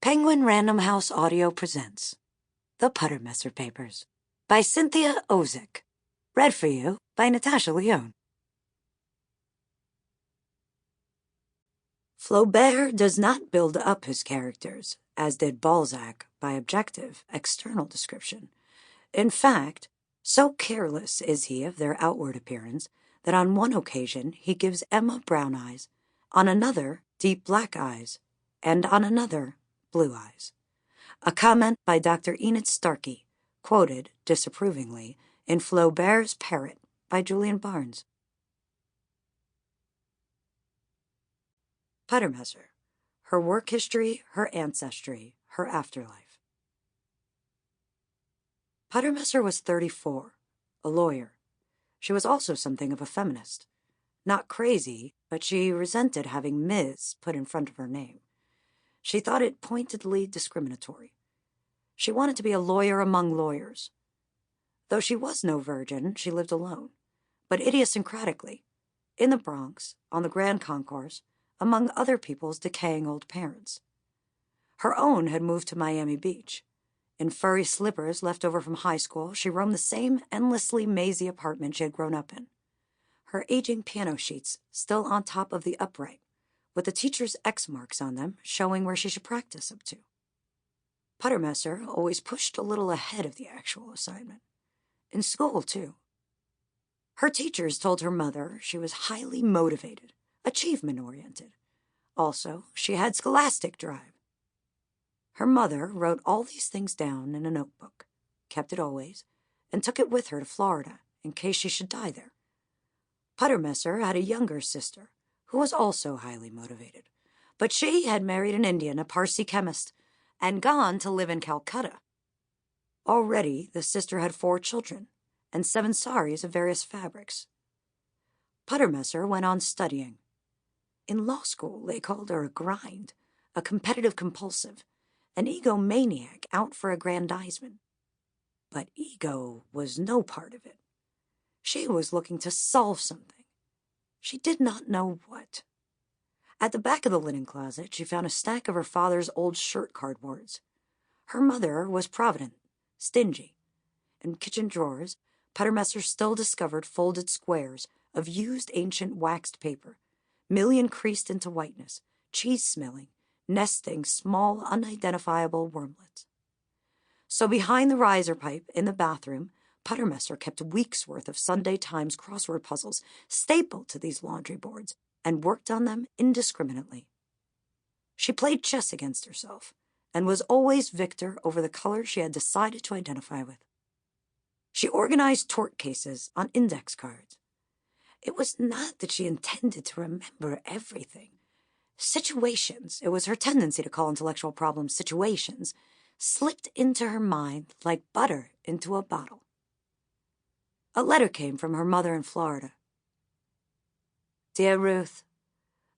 Penguin Random House Audio presents The Puttermesser Papers by Cynthia Ozick. Read for you by Natasha, Lyonne. Flaubert does not build up his characters, as did Balzac, by objective, external description. In fact, so careless is he of their outward appearance that on one occasion he gives Emma brown eyes, on another deep black eyes, and on another blue eyes. A comment by Dr. Enid Starkey, quoted disapprovingly in Flaubert's Parrot by Julian Barnes. Puttermesser, her work history, her ancestry, her afterlife. Puttermesser was 34, a lawyer. She was also something of a feminist. Not crazy, but she resented having Ms. put in front of her name. She thought it pointedly discriminatory. She wanted to be a lawyer among lawyers. Though she was no virgin, she lived alone, but idiosyncratically, in the Bronx, on the Grand Concourse, among other people's decaying old parents. Her own had moved to Miami Beach. In furry slippers left over from high school, she roamed the same endlessly mazy apartment she had grown up in. Her aging piano sheets still on top of the upright, with the teacher's X marks on them showing where she should practice up to. Puttermesser always pushed a little ahead of the actual assignment. In school, too. Her teachers told her mother she was highly motivated, achievement-oriented. Also, she had scholastic drive. Her mother wrote all these things down in a notebook, kept it always, and took it with her to Florida in case she should die there. Puttermesser had a younger sister who was also highly motivated, but she had married an Indian, a Parsi chemist, and gone to live in Calcutta. Already, the sister had 4 children and 7 saris of various fabrics. Puttermesser went on studying. In law school, they called her a grind, a competitive compulsive, an egomaniac out for aggrandizement. But ego was no part of it. She was looking to solve something. She did not know what. At the back of the linen closet, she found a stack of her father's old shirt cardboards. Her mother was provident, stingy. In kitchen drawers, Puttermesser still discovered folded squares of used ancient waxed paper, million creased into whiteness, cheese-smelling, nesting small, unidentifiable wormlets. So behind the riser pipe in the bathroom, Puttermesser kept weeks' worth of Sunday Times crossword puzzles stapled to these laundry boards and worked on them indiscriminately. She played chess against herself and was always victor over the color she had decided to identify with. She organized tort cases on index cards. It was not that she intended to remember everything. Situations, it was her tendency to call intellectual problems situations, slipped into her mind like butter into a bottle. A letter came from her mother in Florida. Dear Ruth,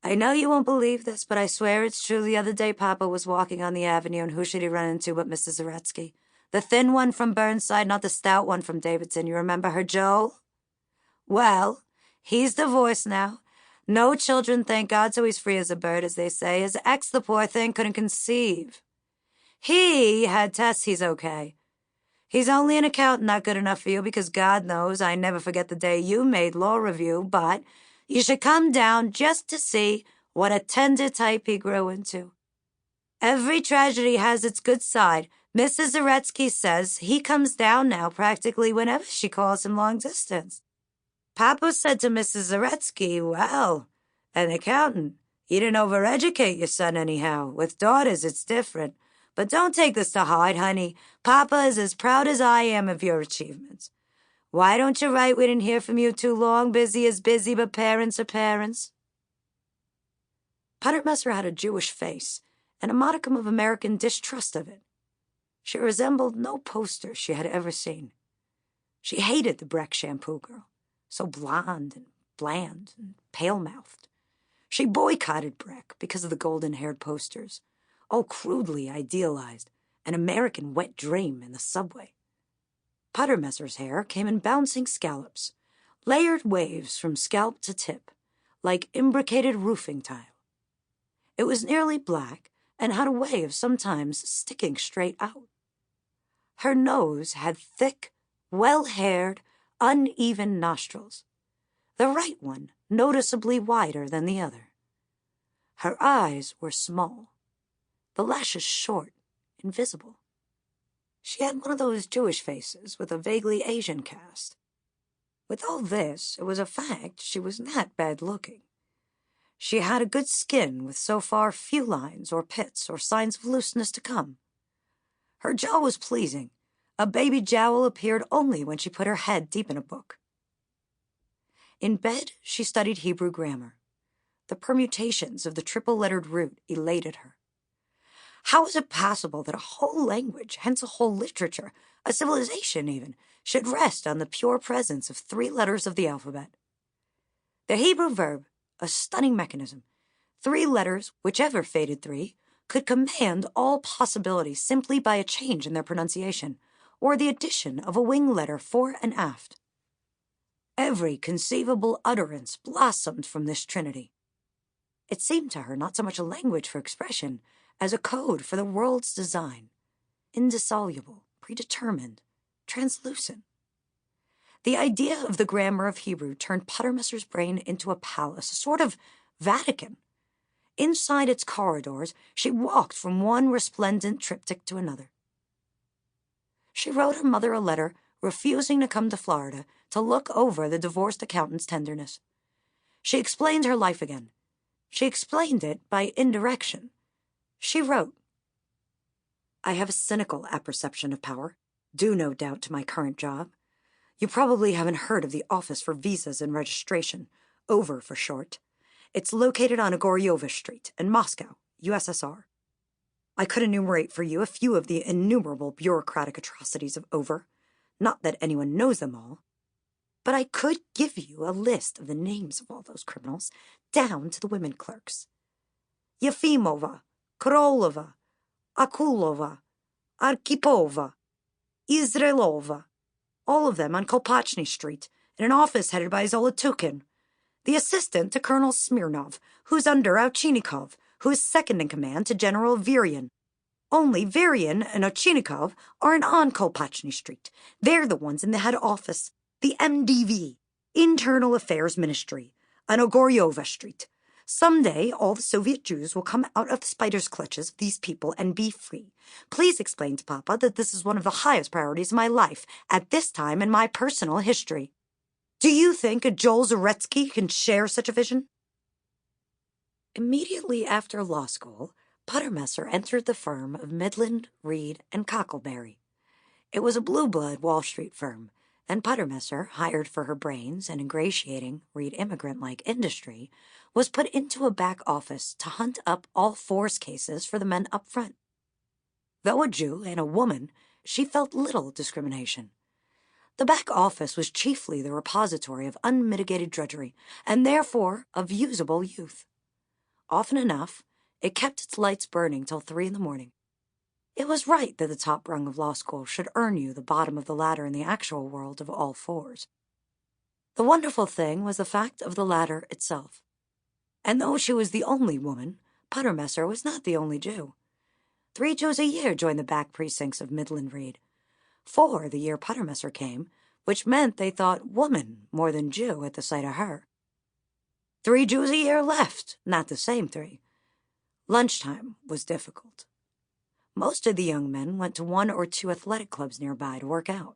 I know you won't believe this, but I swear it's true. The other day Papa was walking on the avenue, and who should he run into but Mrs. Zaretsky? The thin one from Burnside, not the stout one from Davidson. You remember her, Joel? Well, he's divorced now. No children, thank God, so he's free as a bird, as they say. His ex, the poor thing, couldn't conceive. He had tests, he's okay. He's only an accountant, not good enough for you, because God knows I never forget the day you made law review, but you should come down just to see what a tender type he grew into. Every tragedy has its good side. Mrs. Zaretsky says he comes down now practically whenever she calls him long distance. Papa said to Mrs. Zaretsky, well, an accountant, you didn't overeducate your son anyhow. With daughters, it's different. But don't take this to heart, honey. Papa is as proud as I am of your achievements. Why don't you write? We didn't hear from you too long. Busy is busy, but parents are parents. Puttermesser had a Jewish face and a modicum of American distrust of it. She resembled no poster she had ever seen. She hated the Breck shampoo girl, so blonde and bland and pale-mouthed. She boycotted Breck because of the golden-haired posters, all crudely idealized, an American wet dream in the subway. Puttermesser's hair came in bouncing scallops, layered waves from scalp to tip, like imbricated roofing tile. It was nearly black and had a way of sometimes sticking straight out. Her nose had thick, well-haired, uneven nostrils, the right one noticeably wider than the other. Her eyes were small, the lashes short, invisible. She had one of those Jewish faces with a vaguely Asian cast. With all this, it was a fact she was not bad-looking. She had a good skin with so far few lines or pits or signs of looseness to come. Her jaw was pleasing. A baby jowl appeared only when she put her head deep in a book. In bed, she studied Hebrew grammar. The permutations of the triple-lettered root elated her. How was it possible that a whole language, hence a whole literature, a civilization even, should rest on the pure presence of 3 letters of the alphabet? The Hebrew verb, a stunning mechanism, 3 letters, whichever fated 3, could command all possibilities simply by a change in their pronunciation, or the addition of a wing letter fore and aft. Every conceivable utterance blossomed from this trinity. It seemed to her not so much a language for expression as a code for the world's design, indissoluble, predetermined, translucent. The idea of the grammar of Hebrew turned Puttermesser's brain into a palace, a sort of Vatican. Inside its corridors, she walked from one resplendent triptych to another. She wrote her mother a letter refusing to come to Florida to look over the divorced accountant's tenderness. She explained her life again. She explained it by indirection. She wrote, "I have a cynical apperception of power, due no doubt to my current job. You probably haven't heard of the Office for Visas and Registration, OVER for short. It's located on Ogoryova Street in Moscow, USSR. I could enumerate for you a few of the innumerable bureaucratic atrocities of OVER, not that anyone knows them all, but I could give you a list of the names of all those criminals, down to the women clerks. Yefimova, Korolova, Akulova, Arkhipova, Izrailova, all of them on Kolpachny Street, in an office headed by Zolotukhin, the assistant to Colonel Smirnov, who's under Ovchinnikov, who is second in command to General Viryan. Only Viryan and Ovchinnikov aren't on Kolpachny Street. They're the ones in the head office, the MDV, Internal Affairs Ministry, on Ogoryova Street. Someday, all the Soviet Jews will come out of the spider's clutches of these people and be free. Please explain to Papa that this is one of the highest priorities of my life at this time in my personal history. Do you think a Joel Zaretsky can share such a vision?" Immediately after law school, Puttermesser entered the firm of Midland, Reed, and Cockleberry. It was a blue-blood Wall Street firm, and Puttermesser, hired for her brains and ingratiating, Reed immigrant-like industry, was put into a back office to hunt up all force cases for the men up front. Though a Jew and a woman, she felt little discrimination. The back office was chiefly the repository of unmitigated drudgery, and therefore of usable youth. Often enough, it kept its lights burning till 3 in the morning. It was right that the top rung of law school should earn you the bottom of the ladder in the actual world of all fours. The wonderful thing was the fact of the ladder itself. And though she was the only woman, Puttermesser was not the only Jew. 3 Jews a year joined the back precincts of Midland Reed. 4 the year Puttermesser came, which meant they thought woman more than Jew at the sight of her. 3 Jews a year left, not the same 3. Lunchtime was difficult. Most of the young men went to 1 or 2 athletic clubs nearby to work out.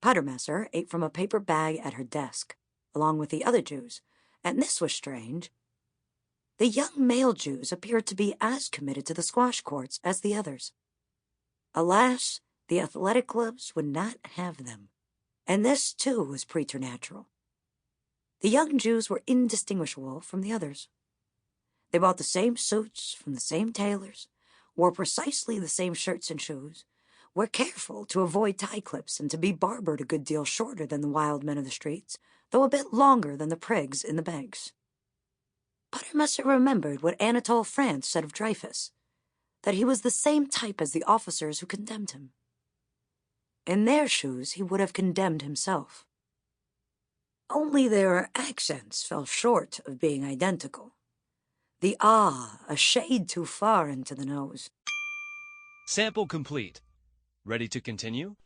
Puttermesser ate from a paper bag at her desk, along with the other Jews, and this was strange. The young male Jews appeared to be as committed to the squash courts as the others. Alas, the athletic clubs would not have them, and this, too, was preternatural. The young Jews were indistinguishable from the others. They bought the same suits from the same tailors, wore precisely the same shirts and shoes, were careful to avoid tie clips and to be barbered a good deal shorter than the wild men of the streets, though a bit longer than the prigs in the banks. Puttermesser remembered what Anatole France said of Dreyfus, that he was the same type as the officers who condemned him. In their shoes he would have condemned himself. Only their accents fell short of being identical. The ah a shade too far into the nose. Sample complete. Ready to continue?